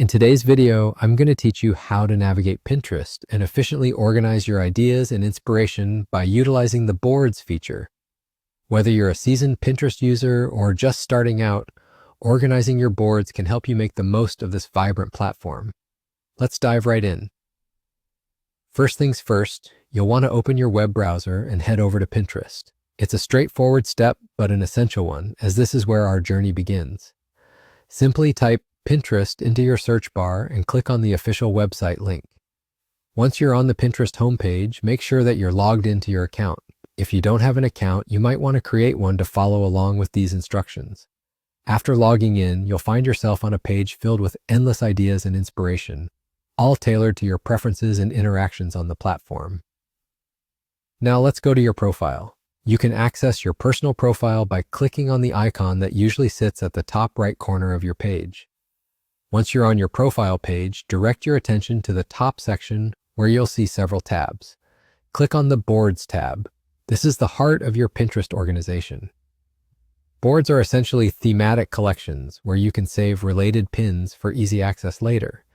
In today's video, I'm going to teach you how to navigate Pinterest and efficiently organize your ideas and inspiration by utilizing the Boards feature. Whether you're a seasoned Pinterest user or just starting out, organizing your boards can help you make the most of this vibrant platform. Let's dive right in. First things first, you'll want to open your web browser and head over to Pinterest. It's a straightforward step, but an essential one, as this is where our journey begins. Simply type Pinterest into your search bar and click on the official website link. Once you're on the Pinterest homepage, make sure that you're logged into your account. If you don't have an account, you might want to create one to follow along with these instructions. After logging in, you'll find yourself on a page filled with endless ideas and inspiration, all tailored to your preferences and interactions on the platform. Now let's go to your profile. You can access your personal profile by clicking on the icon that usually sits at the top right corner of your page. Once you're on your profile page, direct your attention to the top section where you'll see several tabs. Click on the Boards tab. This is the heart of your Pinterest organization. Boards are essentially thematic collections where you can save related pins for easy access later.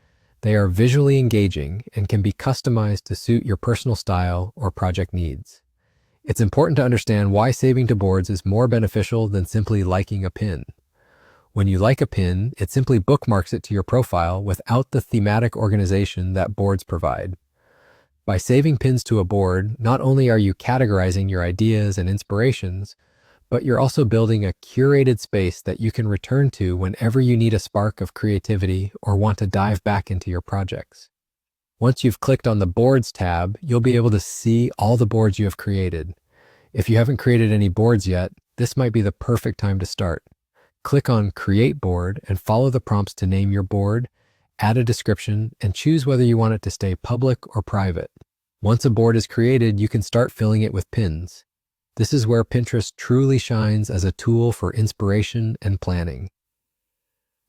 They are visually engaging and can be customized to suit your personal style or project needs. It's important to understand why saving to Boards is more beneficial than simply liking a pin. When you like a pin, it simply bookmarks it to your profile without the thematic organization that Boards provide. By saving pins to a board, not only are you categorizing your ideas and inspirations, but you're also building a curated space that you can return to whenever you need a spark of creativity or want to dive back into your projects. Once you've clicked on the Boards tab, you'll be able to see all the boards you have created. If you haven't created any boards yet, this might be the perfect time to start. Click on Create Board and follow the prompts to name your board, add a description, and choose whether you want it to stay public or private. Once a board is created, you can start filling it with pins. This is where Pinterest truly shines as a tool for inspiration and planning.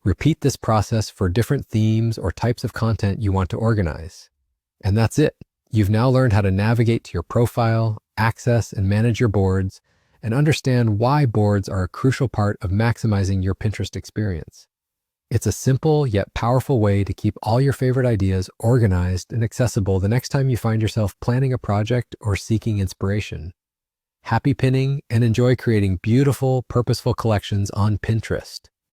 Repeat this process for different themes or types of content you want to organize. And that's it. You've now learned how to navigate to your profile, access and manage your boards, and understand why boards are a crucial part of maximizing your Pinterest experience. It's a simple yet powerful way to keep all your favorite ideas organized and accessible the next time you find yourself planning a project or seeking inspiration. Happy pinning and enjoy creating beautiful, purposeful collections on Pinterest.